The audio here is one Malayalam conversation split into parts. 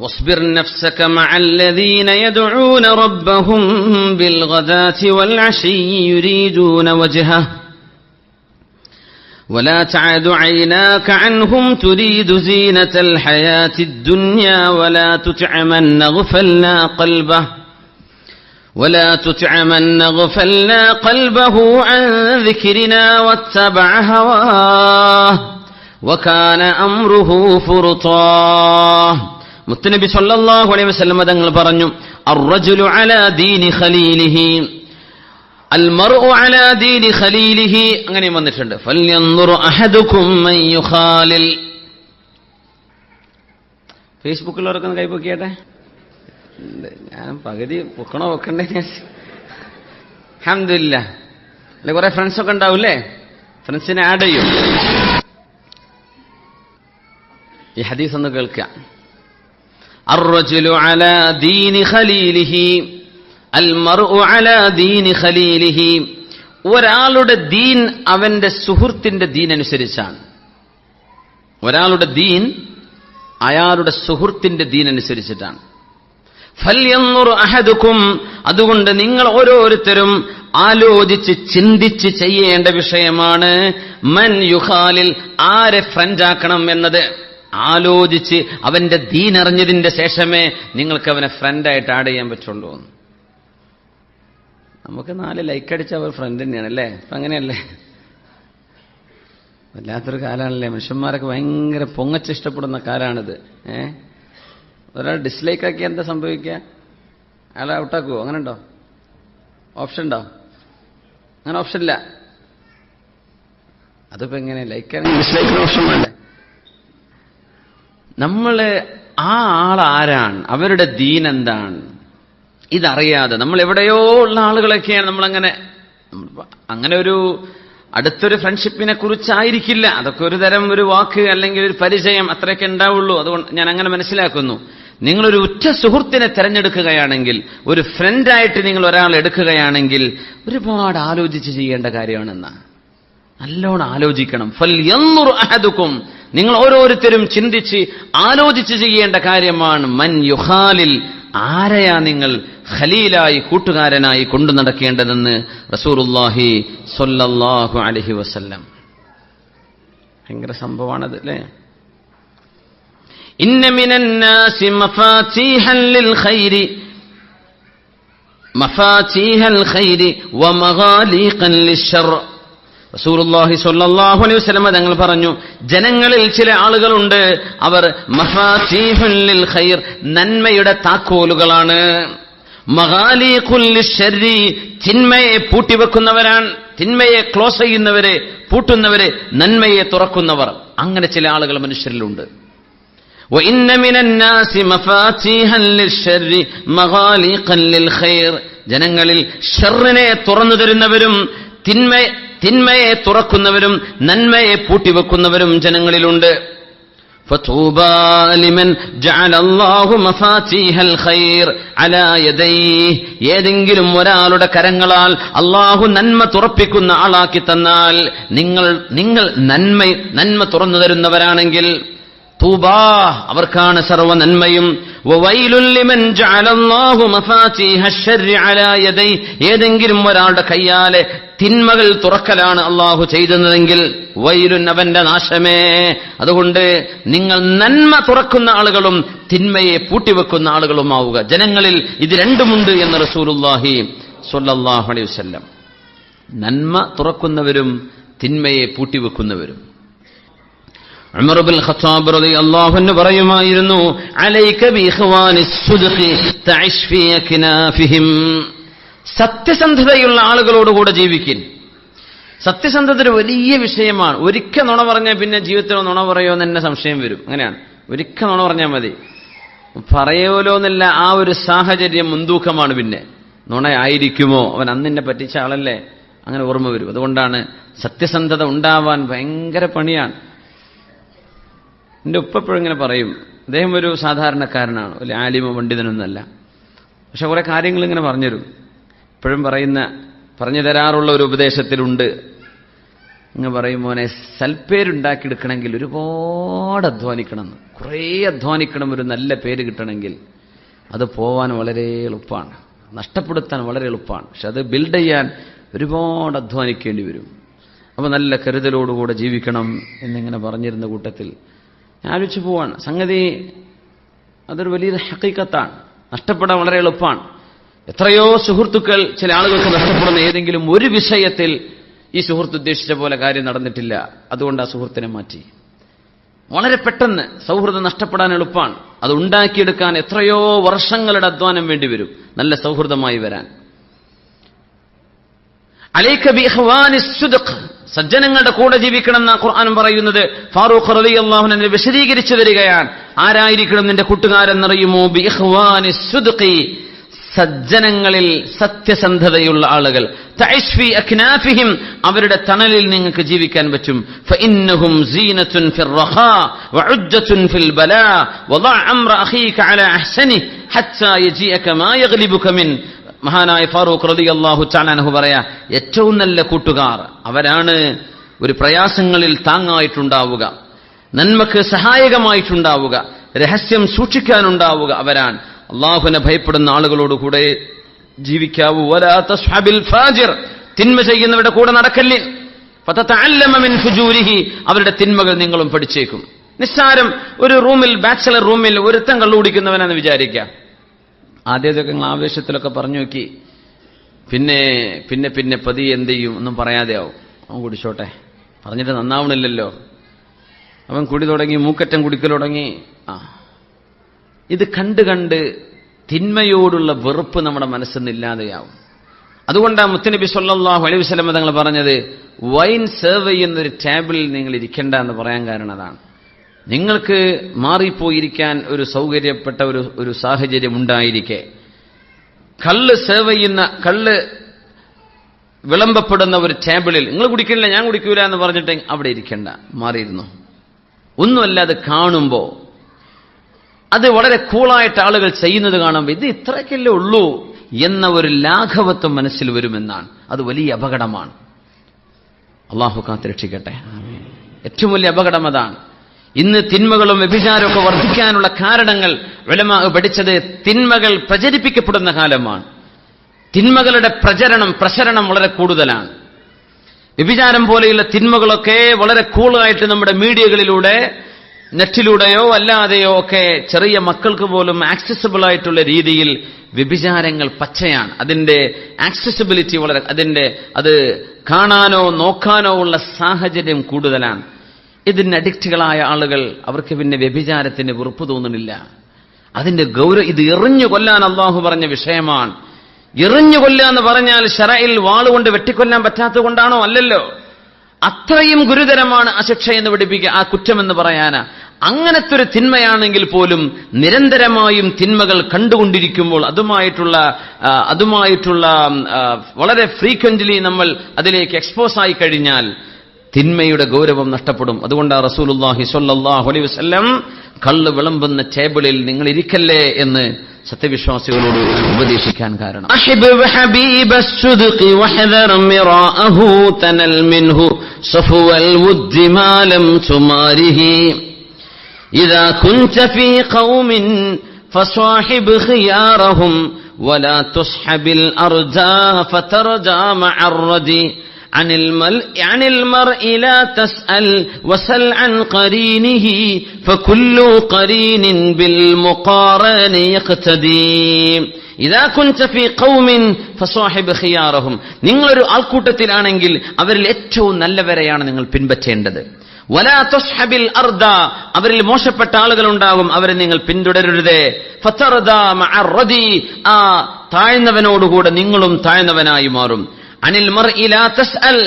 واصبر نفسك مع الذين يدعون ربهم بالغداة والعشي يريدون وجهه ولا تعد عيناك عنهم تريد زينة الحياة الدنيا ولا تطع من غفلنا قلبه عن ذكرنا واتبع هواه وكان أمره فرطا. മുത്തുനബി സല്ലല്ലാഹു അലൈഹി വസല്ലം തങ്ങൾ പറഞ്ഞു, അർറജുലു അലാ ദീനി ഖലീലിഹി അൽ മർഉ അലാ ദീനി ഖലീലിഹി, അങ്ങനെ വന്നിട്ടുണ്ട്. ഫൽയൻദുർ അഹദുകും മൻ യുഖാലിൽ. ഫേസ്ബുക്കിലുള്ളവരൊക്കെ കൈ പൊക്കിയാട്ടെ. ഞാൻ പകുതി പൊക്കണോ വെക്കണ്ടേ? അൽഹംദുലില്ലാഹ്. അല്ലെ കുറെ ഫ്രണ്ട്സൊക്കെ ഉണ്ടാവൂല്ലേ? ഫ്രണ്ട്സിനെ ആഡ് ചെയ്യും. ഈ ഹദീസ് ഒന്ന് കേൾക്കുക. അർറജുലു അലാ ദീനി ഖലീലിഹി അൽ മർഉ അലാ ദീനി ഖലീലിഹി. ഒരാളുടെ ദീൻ അവന്റെ സുഹൃത്തിന്റെ ദീൻ അനുസരിച്ചാണ്. ഒരാളുടെ ദീൻ അയാളുടെ സുഹൃത്തിന്റെ ദീൻ അനുസരിച്ചിട്ടാണ്. ഫൽയൻദുർ അഹദുകും, അതുകൊണ്ട് നിങ്ങൾ ഓരോരുത്തരും ആലോചിച്ച് ചിന്തിച്ച് ചെയ്യേണ്ട വിഷയമാണ് മൻ യുഖാലിൽ, ആരെ ഫ്രണ്ടാക്കണം എന്നത്. ആലോചിച്ച് അവന്റെ ദീൻ അറിഞ്ഞതിന്റെ ശേഷമേ നിങ്ങൾക്ക് അവനെ ഫ്രണ്ടായിട്ട് ആഡ് ചെയ്യാൻ പറ്റുള്ളൂ. നമുക്ക് 4 ലൈക്ക് അടിച്ച അവർ ഫ്രണ്ട് തന്നെയാണ് അല്ലേ? അപ്പൊ അങ്ങനെയല്ലേ? വല്ലാത്തൊരു കാലാണല്ലേ. മനുഷ്യന്മാരൊക്കെ ഭയങ്കര പൊങ്ങച്ചിഷ്ടപ്പെടുന്ന കാലാണിത്. ഒരാൾ ഡിസ്ലൈക്ക് ആക്കി എന്താ സംഭവിക്കുക? അയാളെ ഔട്ടാക്കുവോ? അങ്ങനെ ഉണ്ടോ? ഓപ്ഷൻ ഉണ്ടോ? അങ്ങനെ ഓപ്ഷൻ ഇല്ല. അതിപ്പോ എങ്ങനെ? ലൈക്ക് ഡിസ്ലൈക്കിന് ഓപ്ഷൻ വേണ്ടേ? നമ്മള് ആ ആളാരാണ്, അവരുടെ ദീൻ എന്താണ്, ഇതറിയാതെ നമ്മൾ എവിടെയോ ഉള്ള ആളുകളൊക്കെയാണ് അങ്ങനെ ഒരു അടുത്തൊരു ഫ്രണ്ട്ഷിപ്പിനെ കുറിച്ചായിരിക്കില്ല. അതൊക്കെ ഒരു തരം ഒരു വാക്ക് അല്ലെങ്കിൽ ഒരു പരിചയം അത്രയൊക്കെ ഉണ്ടാവുള്ളൂ. അതുകൊണ്ട് ഞാൻ അങ്ങനെ മനസ്സിലാക്കുന്നു. നിങ്ങളൊരു ഉറ്റ സുഹൃത്തിനെ തെരഞ്ഞെടുക്കുകയാണെങ്കിൽ, ഒരു ഫ്രണ്ടായിട്ട് നിങ്ങൾ ഒരാൾ എടുക്കുകയാണെങ്കിൽ ഒരുപാട് ആലോചിച്ച് ചെയ്യേണ്ട കാര്യമാണെന്നാ. നല്ലോണം ആലോചിക്കണം. ഫൽയൻദുർ അഹദുകും, നിങ്ങൾ ഓരോരുത്തരും ചിന്തിച്ച് ആലോചിച്ച് ചെയ്യേണ്ട കാര്യമാണ് മൻ യുഖാലിൽ, ആരെയാ നിങ്ങൾ ഖലീലായി കൂട്ടുകാരനായി കൊണ്ടു നടക്കേണ്ടതെന്ന് റസൂലുള്ളാഹി സ്വല്ലല്ലാഹു അലൈഹി വസല്ലം. ഭയങ്കര സംഭവമാണത് അല്ലേ? ഇന്ന മിനന്നാസി മഫാതീഹൽ ഖൈരി വമഗാലീഖൻ ലിശ്ശർ. റസൂലുള്ളാഹി സ്വല്ലല്ലാഹു അലൈഹി വസല്ലം തങ്ങൾ പറഞ്ഞു, ജനങ്ങളിൽ ചില ആളുകളുണ്ട്, അവർ മഫാതീഹുൽ ലിൽ ഖൈർ, നന്മയുടെ താക്കോലുകളാണ്. മഗാലീഖുൽ ലിശ്ശർരി, തിന്മയെ പൂട്ടിവെക്കുന്നവരാണ്. തിന്മയെ ക്ലോസ് ചെയ്യുന്നവരെ, പൂട്ടുന്നവരെ, നന്മയെ തുറക്കുന്നവർ. അങ്ങനെ ചില ആളുകൾ മനുഷ്യരിലുണ്ട്. വഇന്ന മിനന്നാസി മഫാതീഹൻ ലിശ്ശർരി മഗാലീഖൻ ലിൽ ഖൈർ, ജനങ്ങളിൽ ഷർറിനെ തുറന്നു തരുന്നവരും തിന്മയെ തുറക്കുന്നവരും നന്മയെ പൂട്ടിവെക്കുന്നവരും ജനങ്ങളിലുണ്ട്. ഫതൂബാ ലിമൻ ജഅലല്ലാഹു മഫാതീഹൽ ഖൈർ അലാ യദൈഹി, ഏതെങ്കിലും ഒരാളുടെ കരങ്ങളാൽ അല്ലാഹു നന്മ തുറപ്പിക്കുന്ന ആളാക്കി തന്നാൽ, നിങ്ങൾ നന്മ തുറന്നു തരുന്നവരാണെങ്കിൽ തൂബാ, അവർക്കാണ് സർവ്വ നന്മയും. വവൈലുൽ ലിമൻ ജഅലല്ലാഹു മഫാതീഹശ്ശർരി അലാ യദൈഹി, ഏതെങ്കിലും ഒരാളുടെ കയ്യാലെ തിന്മകൾ തുറക്കലാണ് അള്ളാഹു ചെയ്തതെങ്കിൽ വൈലുൻ, അവന്റെ നാശമേ. അതുകൊണ്ട് നിങ്ങൾ നന്മ തുറക്കുന്ന ആളുകളും തിന്മയെ പൂട്ടിവെക്കുന്ന ആളുകളുമാവുക. ജനങ്ങളിൽ ഇത് രണ്ടുമുണ്ട് എന്ന് റസൂലുള്ളാഹി സ്വല്ലല്ലാഹു അലൈഹി വസല്ലം. നന്മ തുറക്കുന്നവരും തിന്മയെ പൂട്ടിവെക്കുന്നവരും. ഉമർ ഇബ്നുൽ ഖത്താബ് റളിയല്ലാഹു അൻഹു പറയുമായിരുന്നു, അലൈക ബിഇഖ്വാനിസ് സുദ്ഖി തഇശ് ഫീ അക്നാഫിഹിം, സത്യസന്ധതയുള്ള ആളുകളോടുകൂടെ ജീവിക്കിൻ. സത്യസന്ധത ഒരു വലിയ വിഷയമാണ്. ഒരിക്കൽ നുണ പറഞ്ഞാൽ പിന്നെ ജീവിതത്തിൽ നുണ പറയുമോ എന്ന് തന്നെ സംശയം വരും. അങ്ങനെയാണ്. ഒരിക്കൽ നുണ പറഞ്ഞാൽ മതി, പറയുമല്ലോ എന്നല്ല, ആ ഒരു സാഹചര്യം മുൻതൂക്കമാണ്. പിന്നെ നുണയായിരിക്കുമോ, അവൻ അന്നിന്നെ പറ്റിച്ച ആളല്ലേ, അങ്ങനെ ഓർമ്മ വരും. അതുകൊണ്ടാണ് സത്യസന്ധത ഉണ്ടാവാൻ ഭയങ്കര പണിയാണ്. എൻ്റെ ഉപ്പ എപ്പോഴും ഇങ്ങനെ പറയും, അദ്ദേഹം ഒരു സാധാരണക്കാരനാണ്, ഒരു ആലിമോ പണ്ഡിതനൊന്നുമല്ല, പക്ഷെ കുറെ കാര്യങ്ങൾ ഇങ്ങനെ പറഞ്ഞുതരും. എപ്പോഴും പറഞ്ഞു തരാറുള്ള ഒരു ഉപദേശത്തിലുണ്ട്, ഇങ്ങ് പറയും, മോനെ സൽപ്പേരുണ്ടാക്കിയെടുക്കണമെങ്കിൽ ഒരുപാട് അധ്വാനിക്കണം, കുറേ അധ്വാനിക്കണം. ഒരു നല്ല പേര് കിട്ടണമെങ്കിൽ അത് പോവാൻ വളരെ എളുപ്പമാണ്, നഷ്ടപ്പെടുത്താൻ വളരെ എളുപ്പമാണ്. പക്ഷെ അത് ബിൽഡ് ചെയ്യാൻ ഒരുപാട് അധ്വാനിക്കേണ്ടി വരും. അപ്പോൾ നല്ല കരുതലോടുകൂടെ ജീവിക്കണം എന്നിങ്ങനെ പറഞ്ഞിരുന്ന കൂട്ടത്തിൽ ഞാൻ ആലോചിച്ച് പോവാണ്. സംഗതി അതൊരു വലിയ ഹഖീഖത്താണ്. നഷ്ടപ്പെടാൻ വളരെ എളുപ്പമാണ്. എത്രയോ സുഹൃത്തുക്കൾ ചില ആളുകൾക്ക് നഷ്ടപ്പെടുന്ന ഏതെങ്കിലും ഒരു വിഷയത്തിൽ ഈ സുഹൃത്ത് ഉദ്ദേശിച്ച പോലെ കാര്യം നടന്നിട്ടില്ല, അതുകൊണ്ട് ആ സുഹൃത്തിനെ മാറ്റി. വളരെ പെട്ടെന്ന് സൗഹൃദം നഷ്ടപ്പെടാൻ എളുപ്പമാണ്. അത് ഉണ്ടാക്കിയെടുക്കാൻ എത്രയോ വർഷങ്ങളുടെ അധ്വാനം വേണ്ടിവരും നല്ല സൗഹൃദമായി വരാൻ. അലൈക ബിഇഖ്വാനിസ് സിദ്ഖ്, സജ്ജനങ്ങളുടെ കൂടെ ജീവിക്കണം എന്നാണ് ഖുർആൻ പറയുന്നത്. ഫാറൂഖ് റളിയല്ലാഹു അൻഹു വിശദീകരിച്ചു തരികയാണ്, ആരായിരിക്കണം നിന്റെ കൂട്ടുകാരെന്നറിയുമോ? ബിഇഖ്വാനിസ് സിദ്ഖി, സജ്ജനങ്ങളിൽ സത്യസന്ധതയുള്ള ആളുകൾ. തഅശ് ഫീ അക്നാഫിഹിം, അവരുടെ തണലിൽ നിങ്ങൾക്ക് ജീവിക്കാൻ പറ്റും. ഫഇന്നഹും സീനത്തുൻ ഫിർ റഖാ വഉജ്ജത്തുൻ ഫിൽ ബലാ വദഅ അംറ അഖീക അലാ അഹ്സനിഹി ഹത്താ യജീഅക മാ യഗ്ലിബുക മിൻ. മഹാനായ ഫാറൂഖ് റളിയല്ലാഹു തആല അൻഹു പറയാ, ഏറ്റവും നല്ല കൂട്ടുകാർ അവരാണ് ഒരു പ്രയാസങ്ങളിൽ താങ്ങായിട്ടുണ്ടാവുക, നന്മക്ക് സഹായകമായിട്ടുണ്ടാവുക, രഹസ്യം സൂക്ഷിക്കാനുണ്ടാവുക അവരാണ്. അള്ളാഹുവിനെ ഭയപ്പെടുന്ന ആളുകളോട് കൂടെ ജീവിക്കാവൂ. വലാ തസ്ഹബിൽ ഫാജിർ, തിന്മ ചെയ്യുന്നവരുടെ കൂടെ നടക്കല്ലേ. ഫതതഅല്ലമ മിൻ ഫുജൂരിഹി, അവരുടെ തിന്മകൾ നിങ്ങളും പഠിച്ചേക്കും. നിസ്സാരം ഒരു റൂമിൽ, ബാച്ചലർ റൂമിൽ ഒരുത്തൻ കള്ളുകുടിക്കുന്നവനാണെന്ന് വിചാരിക്കുക. ആദ്യമൊക്കെ നിങ്ങൾ ആവേശത്തിലൊക്കെ പറഞ്ഞു നോക്കി, പിന്നെ പിന്നെ പിന്നെ പതി എന്ത് ചെയ്യും ഒന്നും പറയാതെ ആവും. അവൻ കുടിച്ചോട്ടെ, പറഞ്ഞിട്ട് നന്നാവണില്ലല്ലോ. അവൻ കുടി തുടങ്ങി, മൂക്കറ്റം കുടിക്കൽ തുടങ്ങി. ഇത് കണ്ട് കണ്ട് തിന്മയോടുള്ള വെറുപ്പ് നമ്മുടെ മനസ്സിൽ നിന്നില്ലാതെയാവും. അതുകൊണ്ടാണ് മുത്തുനബി സല്ലല്ലാഹു അലൈഹി വസല്ലം തങ്ങൾ പറഞ്ഞത്, വൈൻ സെർവ് ചെയ്യുന്നൊരു ടേബിളിൽ നിങ്ങൾ ഇരിക്കേണ്ട എന്ന് പറയാൻ കാരണം അതാണ്. നിങ്ങൾക്ക് മാറിപ്പോയിരിക്കാൻ ഒരു സൗകര്യപ്പെട്ട ഒരു സാഹചര്യം ഉണ്ടായിരിക്കെ, കള്ള് സെർവ് ചെയ്യുന്ന, കള്ള് വിളമ്പപ്പെടുന്ന ഒരു ടേബിളിൽ നിങ്ങൾ കുടിക്കില്ല, ഞാൻ കുടിക്കൂല എന്ന് പറഞ്ഞിട്ട് അവിടെ ഇരിക്കേണ്ട, മാറിയിരുന്നു. ഒന്നുമല്ല, അത് കാണുമ്പോൾ, അത് വളരെ കൂളായിട്ട് ആളുകൾ ചെയ്യുന്നത് കാണുമ്പോൾ ഇത് ഇത്രയ്ക്കല്ലേ ഉള്ളൂ എന്ന ഒരു ലാഘവത്വം മനസ്സിൽ വരുമെന്നാണ്. അത് വലിയ അപകടമാണ്. അള്ളാഹു കാത്തുരക്ഷിക്കട്ടെ. ഏറ്റവും വലിയ അപകടം അതാണ്. ഇന്ന് തിന്മകളും വ്യഭിചാരമൊക്കെ വർദ്ധിക്കാനുള്ള കാരണങ്ങൾ ഉലമാ പഠിച്ചത് തിന്മകൾ പ്രചരിപ്പിക്കപ്പെടുന്ന കാലമാണ്. തിന്മകളുടെ പ്രസരണം വളരെ കൂടുതലാണ്. വ്യഭിചാരം പോലെയുള്ള തിന്മകളൊക്കെ വളരെ കൂളായിട്ട് നമ്മുടെ മീഡിയകളിലൂടെ, നെറ്റിലൂടെയോ അല്ലാതെയോ ഒക്കെ ചെറിയ മക്കൾക്ക് പോലും ആക്സസിബിൾ ആയിട്ടുള്ള രീതിയിൽ വ്യഭിചാരങ്ങൾ പച്ചയാണ്. അതിന്റെ ആക്സസിബിലിറ്റി വളരെ, അത് കാണാനോ നോക്കാനോ ഉള്ള സാഹചര്യം കൂടുതലാണ്. ഇതിന് അഡിക്റ്റുകളായ ആളുകൾ, അവർക്ക് പിന്നെ വ്യഭിചാരത്തിന് വെറുപ്പ് തോന്നുന്നില്ല. അതിന്റെ ഗൗരവം, ഇത് എറിഞ്ഞു കൊല്ലാൻ അള്ളാഹു പറഞ്ഞ വിഷയമാണ്. എറിഞ്ഞു കൊല്ലുക എന്ന് പറഞ്ഞാൽ ശറയിൽ വാളുകൊണ്ട് വെട്ടിക്കൊല്ലാൻ പറ്റാത്തത് കൊണ്ടാണോ? അല്ലല്ലോ. അത്രയും ഗുരുതരമാണ് ആ ശിക്ഷ എന്ന് പഠിപ്പിക്കുക, ആ കുറ്റമെന്ന് പറയാനാ. അങ്ങനത്തെ ഒരു തിന്മയാണെങ്കിൽ പോലും നിരന്തരമായും തിന്മകൾ കണ്ടുകൊണ്ടിരിക്കുമ്പോൾ അതുമായിട്ടുള്ള വളരെ ഫ്രീക്വന്റ്ലി നമ്മൾ അതിലേക്ക് എക്സ്പോസ് ആയി കഴിഞ്ഞാൽ തിന്മയുടെ ഗൗരവം നഷ്ടപ്പെടും. അതുകൊണ്ടാണ് റസൂലുള്ളാഹി സ്വല്ലല്ലാഹു അലൈഹി വസല്ലം കള്ള് വിളമ്പുന്ന ടേബിളിൽ നിങ്ങൾ ഇരിക്കല്ലേ എന്ന് സത്യവിശ്വാസികളോട് ഉപദേശിക്കാൻ കാരണം. إذا كنت في قوم فصاحب خيارهم ولا تصحب الأرجى فترجى مع الردي عن المرء لا تسأل وسل عن قرينه فكل قرين بالمقارن يقتدي إذا كنت في قوم فصاحب خيارهم. നിങ്ങളൊരു ആൾക്കൂട്ടത്തിലാണെങ്കിൽ അവരിൽ ഏറ്റവും നല്ലവരെയാണ് നിങ്ങൾ പിൻപറ്റേണ്ടത്. വലാ തസ്ഹബിൽ അർദ, അവരിൽ മോശപ്പെട്ട ആളുകൾ ഉണ്ടാകും, അവരെ നിങ്ങൾ പിന്തുടരരുത്. ഫതർദാ മഅർ റദി, ആ താഴ്ന്നവനോടുകൂടെ നിങ്ങളും താഴ്ന്നവനായി മാറും. അനിൽ മർഇ ലാ തസ്അൽ,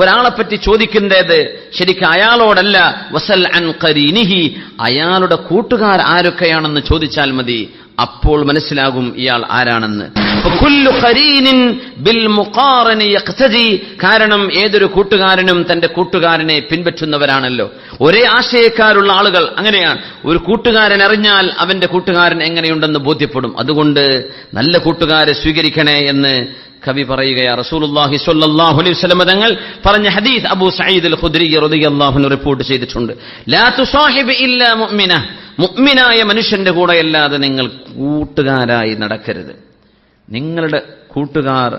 ഒരാളെപ്പറ്റി ചോദിക്കുന്നത് ശരിക്കും അയാളോടല്ല. വസൽ അൻ ഖരീനിഹി, അയാളുടെ കൂട്ടുകാർ ആരൊക്കെയാണെന്ന് ചോദിച്ചാൽ മതി, അപ്പോൾ മനസ്സിലാകും ഇയാൾ ആരാണെന്ന്. കാരണം ഏതൊരു കൂട്ടുകാരനും തന്റെ കൂട്ടുകാരനെ പിൻപറ്റുന്നവരാണല്ലോ. ഒരേ ആശയക്കാരുള്ള ആളുകൾ അങ്ങനെയാണ്. ഒരു കൂട്ടുകാരൻ അറിഞ്ഞാൽ അവന്റെ കൂട്ടുകാരൻ എങ്ങനെയുണ്ടെന്ന് ബോധ്യപ്പെടും. അതുകൊണ്ട് നല്ല കൂട്ടുകാരെ സ്വീകരിക്കണേ എന്ന് കവി പറയുകയാ, റസൂലുള്ളാഹി സ്വല്ലല്ലാഹു അലൈഹി വസല്ലം തങ്ങൾ പറഞ്ഞ ഹദീസ് അബൂ സഈദ് അൽ ഖുദ്രി റളിയല്ലാഹു അൻഹു റിപ്പോർട്ട് ചെയ്തിട്ടുണ്ട്. ലാ തുസാഹിബ് ഇല്ലാ മുഅ്മിന, മുഅ്മിനായ മനുഷ്യന്റെ കൂടെയല്ലാതെ നിങ്ങൾ കൂട്ടുകാരായി നടക്കരുത്. നിങ്ങളുടെ കൂട്ടുകാർ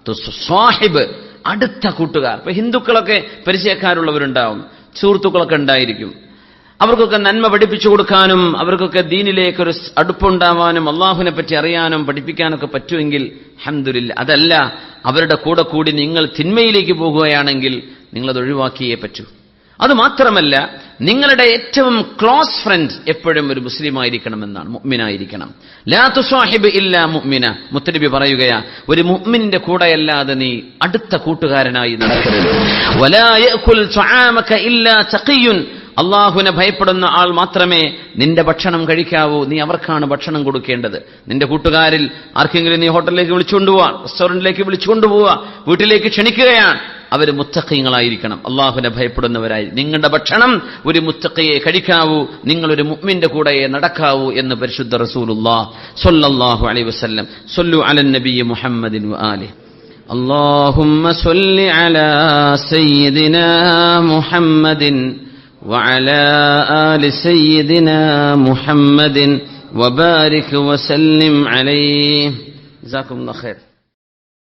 തുസാഹിബ്, അടുത്ത കൂട്ടുകാർ. ഇപ്പൊ ഹിന്ദുക്കളൊക്കെ പരിചയക്കാരുള്ളവരുണ്ടാവും, സുഹൃത്തുക്കളൊക്കെ ഉണ്ടായിരിക്കും. അവർക്കൊക്കെ നന്മ പഠിപ്പിച്ചു കൊടുക്കാനും അവർക്കൊക്കെ ദീനിലേക്കൊരു അടുപ്പുണ്ടാവാനും അള്ളാഹുവിനെ പറ്റി അറിയാനും പഠിപ്പിക്കാനൊക്കെ പറ്റുമെങ്കിൽ അൽഹംദുലില്ലാ. അതല്ല, അവരുടെ കൂടെ കൂടി നിങ്ങൾ തിന്മയിലേക്ക് പോകുകയാണെങ്കിൽ നിങ്ങളത് ഒഴിവാക്കിയേ പറ്റൂ. അതുമാത്രമല്ല, നിങ്ങളുടെ ഏറ്റവും ക്ലോസ് ഫ്രണ്ട് എപ്പോഴും ഒരു മുസ്ലിം ആയിരിക്കണമെന്നാണ്, മുഅ്മിനായിരിക്കണം. ലാ തുസാഹിബ് ഇല്ലാ മുഅ്മിന, മുത്തനബി പറയുകയാ, ഒരു മുഅ്മിനിന്റെ കൂടെയല്ലാതെ നീ അടുത്ത കൂട്ടുകാരനായി നടക്കരുത്. വലാ യഅകുൽ തആമക ഇല്ലാ തഖിയ്യുൻ, അള്ളാഹുവിനെ ഭയപ്പെടുന്ന ആൾ മാത്രമേ നിന്റെ ഭക്ഷണം കഴിക്കാവൂ. നീ അവർക്കാണ് ഭക്ഷണം കൊടുക്കേണ്ടത്. നിന്റെ കൂട്ടുകാരിൽ ആർക്കെങ്കിലും നീ ഹോട്ടലിലേക്ക് വിളിച്ചുകൊണ്ടുപോവാ, റെസ്റ്റോറന്റിലേക്ക് വിളിച്ചുകൊണ്ടുപോവാ, വീട്ടിലേക്ക് ക്ഷണിക്കുകയാണ്, അവർ മുത്തഖീങ്ങളായിരിക്കണം, അള്ളാഹുവിനെ ഭയപ്പെടുന്നവരായി. നിങ്ങളുടെ ഭക്ഷണം ഒരു മുത്തഖിയെ കഴിക്കാവൂ, നിങ്ങളൊരു മുഅ്മിന്റെ കൂടെ നടക്കാവൂ എന്ന് പരിശുദ്ധ റസൂലുള്ളാഹി സ്വല്ലല്ലാഹു അലൈഹി വസല്ലം. സ്വല്ലു അലൻ നബി മുഹമ്മദിൻ വആലിഹി. അല്ലാഹുമ്മ സ്വല്ലി അലാ സയ്യിദിനാ മുഹമ്മദിൻ وعلى آل سيدنا محمد وبارك وسلم عليه. جزاكم الله خير.